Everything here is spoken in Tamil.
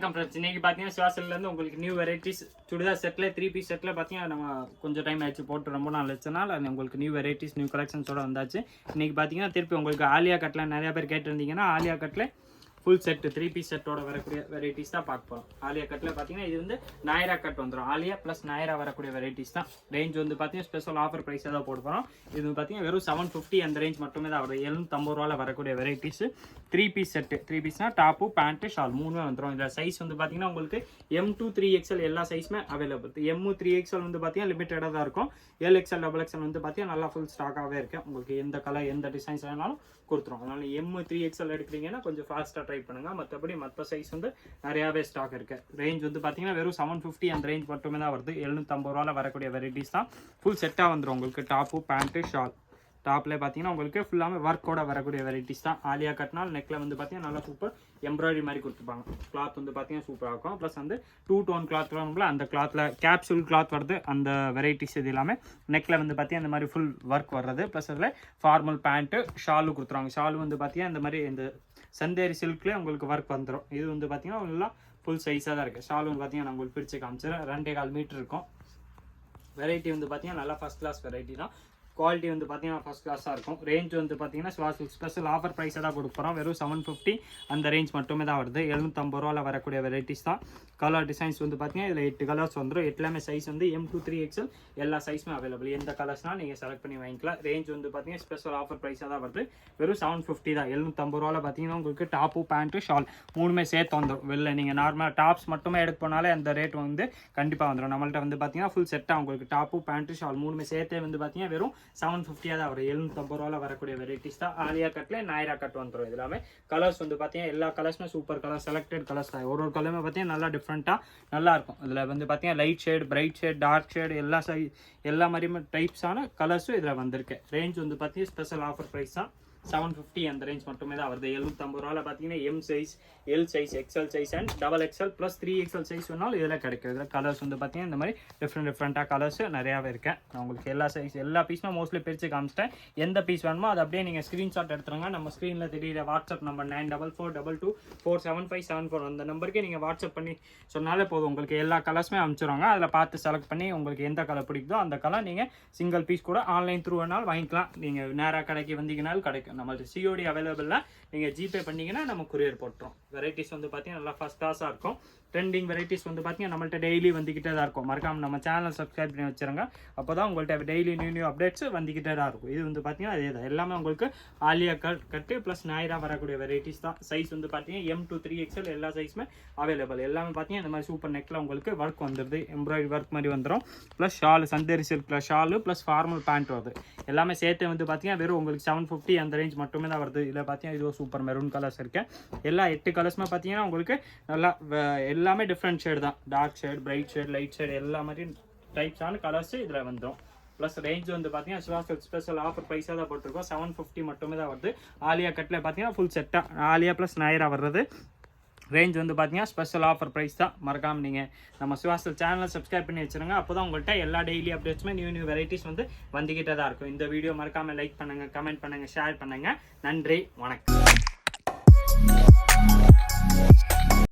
வணக்கம் ஃப்ரெண்ட்ஸ். இன்னைக்கு பார்த்தீங்கன்னா சுவாசல்லேருந்து உங்களுக்கு நியூ வெரைட்டிஸ் சுடிதார் செட்டில் 3 பீஸ் செட்டில் பார்த்தீங்கன்னா நம்ம கொஞ்சம் டைம் ஆச்சு போட்டு ரொம்ப நாள் வச்சனால உங்களுக்கு நியூ வெரைட்டிஸ் நியூ கலெக்ஷன்ஸோட வந்தாச்சு. இன்னைக்கு பார்த்தீங்கன்னா திருப்பி உங்களுக்கு ஆலியா கட்டில் நிறைய பேர் கேட்டிருந்தீங்கன்னா ஆலியா கட்டில் ஃபுல் செட்டு 3 பீஸ் செட்டோட வரக்கூடிய வெரைட்டிஸ் தான் பார்க்க போகிறோம். ஆலியா கட்டில் பார்த்தீங்கன்னா இது வந்து நாயரா கட் வந்துடும். ஆலியா ப்ளஸ் நாயரா வரக்கூடிய வெரைட்டிஸ் தான். ரேஞ்ச் வந்து பார்த்தீங்கன்னா ஸ்பெஷல் ஆஃபர் ப்ரைஸாக தான் போட்டு போகிறோம். இது பார்த்தீங்கன்னா வெறும் 750 அந்த ரேஞ்ச் மட்டுமே தான் வரும். 750 ரூபாயில் வரக்கூடிய வெரைட்டிஸ் 3 பீஸ் செட்டு. 3 பீஸ்னால் டாப்பு பேண்ட்டு ஷால் மூணுமே வந்துடும். இதில் சைஸ் வந்து பார்த்தீங்கன்னா உங்களுக்கு M2 3XL எல்லா சைஸுமே அவைலபிள். M 3XL வந்து பார்த்தீங்கன்னா லிமிட்டடாக தான் இருக்கும். LXL XXL வந்து பார்த்தீங்கன்னா நல்லா ஃபுல் ஸ்டாக்காகவே இருக்குது. உங்களுக்கு எந்த கலர் எந்த டிசைன்ஸ் வேணாலும் கொடுத்துரும். அதனால M 3XL எடுக்கிறீங்கன்னா கொஞ்சம் ஃபாஸ்ட்டாக ட்ரை பண்ணுங்க. மற்றபடி மற்ற சைஸ் வந்து நிறையாவே ஸ்டாக் இருக்கு. ரேஞ்ச் வந்து பார்த்தீங்கன்னா வெறும் 750 அந்த ரேஞ்ச் மட்டுமே தான் வருது. 750 ரூபாயில் வரக்கூடிய வெரைட்டிஸ் தான். ஃபுல் செட்டாக வந்துடும் உங்களுக்கு. Top pant shawl. டாப்ல பார்த்தீங்கன்னா உங்களுக்கு ஃபுல்லாமே ஒர்க்கோட வரக்கூடிய வெரைட்டிஸ் தான். ஆலியா கட்னால் நெக்கில் வந்து பார்த்தீங்கன்னா நல்லா சூப்பர் எம்ப்ராய்டரி மாதிரி கொடுத்துருப்பாங்க. கிளாத் வந்து பார்த்தீங்கன்னா சூப்பராக இருக்கும். ப்ளஸ் வந்து 2 டோன் கிளாத் வரும்ல அந்த கிளாத்தில் கேப்சூல் கிளாத் வருது. அந்த வெரைட்டிஸ் இது எல்லாமே நெக்கில் வந்து பார்த்தீங்கன்னா இந்த மாதிரி ஃபுல் ஒர்க் வர்றது. ப்ளஸ் அதில் ஃபார்மல் பேண்ட்டு ஷாலு கொடுத்துருவாங்க. ஷாலு வந்து பார்த்தீங்கன்னா இந்த மாதிரி இந்த சந்தேரி சில்க்லேயே உங்களுக்கு ஒர்க் வந்துடும். இது வந்து பார்த்தீங்கன்னா எல்லாம் ஃபுல் சைஸாக தான் இருக்குது. ஷால் வந்து பார்த்தீங்கன்னா நான் உங்களுக்கு பிரித்து காமிச்சிடுறேன். 2.25 மீட்டர் இருக்கும். வெரைட்டி வந்து பார்த்தீங்கன்னா நல்லா ஃபஸ்ட் கிளாஸ் வெரைட்டி தான். குவாலிட்டி வந்து பார்த்தீங்கன்னா ஃபஸ்ட் கிளாஸாக இருக்கும். ரேஞ்ச் வந்து பார்த்தீங்கன்னா ஸ்பெஷல் ஆஃபர் ப்ரைஸாக தான் கொடுக்குறோம். வெறும் 750 அந்த ரேஞ்ச் மட்டுமே தான் வருது. 750 ரூபாயில் வரக்கூடிய வெரைட்டிஸ் தான். கலர் டிசைன்ஸ் வந்து பார்த்தீங்கன்னா இதில் 8 கலர்ஸ் வந்துடும். எல்லாமே சைஸ் வந்து M2 3XL எல்லா சைஸுமே அவைலபிள். எந்த கலர்ஸ்னால் நீங்கள் செலக்ட் பண்ணி வாங்கிக்கலாம். ரேஞ்ச் வந்து பார்த்தீங்கன்னா ஸ்பெஷல் ஆஃபர் ப்ரைஸாக தான் வருது. வெறும் 750 தான். 750 ரூபாயில் பார்த்தீங்கன்னா உங்களுக்கு டாப்பு பேண்ட்டு ஷால் மூணுமே சேர்த்து வந்துடும். வெளில நீங்கள் நார்மலாக டாப்ஸ் மட்டுமே எடுக்க போனாலே அந்த ரேட் வந்து கண்டிப்பாக வந்துடும். நம்மள்ட்ட வந்து பார்த்தீங்கன்னா ஃபுல் செட்டாக உங்களுக்கு டாப்பு பேண்ட்டு ஷால் மூணுமே சேர்த்தே வந்து பார்த்தீங்கன்னா வெறும் 750 தான் வரும். 750 ரூபாயில் வரக்கூடிய வெரைட்டிஸ் தான். ஆலியா கட்டில் நாயரா கட் வந்துடும். இது எல்லாமே கலர்ஸ் வந்து பார்த்தீங்கன்னா எல்லா கலர்ஸுமே சூப்பர் கலர் செலக்டட் கலர்ஸ் தான். ஒரு கலருமே பார்த்தீங்கன்னா நல்லா டிஃப்ரெண்ட்டாக நல்லா இருக்கும். இதில் வந்து பார்த்தீங்கன்னா light shade, bright shade, dark shade எல்லா மாதிரியுமே டைப்ஸான கலர்ஸும் இதில் வந்திருக்கு. ரேஞ்ச் வந்து பார்த்தீங்கன்னா ஸ்பெஷல் ஆஃபர் ப்ரைஸ் தான். 750 அந்த ரேஞ்ச் மட்டுமே தான் வருது. 750 ரூபாயில் பார்த்தீங்கன்னா M size, L size, XL size and XXL plus 3XL size வேணாலும் இதில் கிடைக்கும். இதில் கலர்ஸ் வந்து பார்த்தீங்கன்னா இந்த மாதிரி டிஃப்ரெண்ட்டாக கலர்ஸ் நிறையாவே இருக்கேன். நான் உங்களுக்கு எல்லா சைஸ் எல்லா பீஸுமே மோஸ்ட்லி பிரித்து காமிச்சிட்டேன். எந்த பீஸ் வேணுமோ அதை அப்படியே நீங்கள் ஸ்க்ரீன்ஷாட் எடுத்துருங்க. நம்ம ஸ்க்ரீனில் தெரியுற வாட்ஸ்அப் நம்பர் 9442247574 அந்த நம்பருக்கு நீங்கள் வாட்ஸ்அப் பண்ணி சொன்னாலே போதும். உங்களுக்கு எல்லா கலர்ஸுமே அனுப்பிச்சிடுவாங்க. அதில் பார்த்து செலக்ட் பண்ணி உங்களுக்கு எந்த கலர் பிடிக்குதோ அந்த கலர் நீங்கள் சிங்கிள் பீஸ் கூட ஆன்லைன் த்ரூ வேணாலும் வாங்கிக்கலாம். நீங்கள் நேராக கடைக்கு வந்தீங்கனாலும் கிடைக்கும். நம்மளுக்கு COD அவைலபிள்னா நீங்கள் ஜிபே பண்ணிங்கன்னா நம்ம கொரியர் போட்டுரும். வெரைட்டிஸ் வந்து பார்த்தீங்கன்னா நல்லா ஃபஸ்ட் கிளாஸாக இருக்கும். ட்ரெண்டிங் வெரைட்டிஸ் வந்து பார்த்தீங்கன்னா நம்மள்ட்ட டெய்லி வந்துக்கிட்டே தான் இருக்கும். மறக்காமல் நம்ம சேனல் சப்ஸ்கிரைப் பண்ணி வச்சுருங்க. அப்போ தான் உங்கள்கிட்ட டெய்லி நியூ அப்டேட்ஸ் வந்துக்கிட்டே தான் இருக்கும். இது வந்து பார்த்தீங்கன்னா அதே தான். எல்லாமே உங்களுக்கு ஆலியா கட்டு ப்ளஸ் நாயரா வரக்கூடிய வெரைட்டிஸ் தான். சைஸ் வந்து பார்த்தீங்கன்னா M2 3XL எல்லா சைஸுமே அவைலபிள். எல்லாமே பார்த்தீங்கன்னா இந்த மாதிரி சூப்பர் நெக்கில் உங்களுக்கு ஒர்க் வந்துடுது. எம்ப்ராய்டரி ஒர்க் மாதிரி வந்துடும். ப்ளஸ் ஷால் சந்தேரி சில்கில் ஷாலு ப்ளஸ் ஃபார்மல் பேண்ட் வருது. எல்லாமே சேர்த்து வந்து பார்த்தீங்கன்னா வெறும் உங்களுக்கு 750 அந்த ரேஞ்ச் மட்டுமே தான் வருது. இதில் பார்த்தீங்கன்னா இது சூப்பர் மெரூன் கலர்ஸ் இருக்கு. எல்லா 8 கலர்ஸுமே பார்த்தீங்கன்னா உங்களுக்கு நல்லா எல்லாமே டிஃப்ரெண்ட் ஷேட் தான். Dark shade, bright shade, light shade எல்லா மாதிரி டைப்ஸான கலர்ஸ் இதில் வந்துடும். ப்ளஸ் ரேஞ்ச் வந்து பார்த்தீங்கன்னா ஸ்பெஷல் ஆஃபர் ப்ரைஸாக தான் போட்டிருக்கோம். 750 மட்டுமே தான் வருது. ஆலியா கட்டில் பார்த்தீங்கன்னா ஃபுல் செட்டாக ஆலியா ப்ளஸ் நாயரா வர்றது. ரேஞ்ச் வந்து பார்த்தீங்கன்னா ஸ்பெஷல் ஆஃபர் ப்ரைஸ் தான். மறக்காமல் நீங்கள் நம்ம சுவாசல் சேனலை சப்ஸ்கிரைப் பண்ணி வச்சுருங்க. அப்போ தான் உங்கள்கிட்ட எல்லா டெய்லி அப்டேட்ஸுமே நியூ வெரைட்டிஸ் வந்து வந்துக்கிட்டே தான் இருக்கும். இந்த வீடியோ மறக்காமல் லைக் பண்ணுங்கள், கமெண்ட் பண்ணுங்கள், ஷேர் பண்ணுங்கள். நன்றி, வணக்கம்.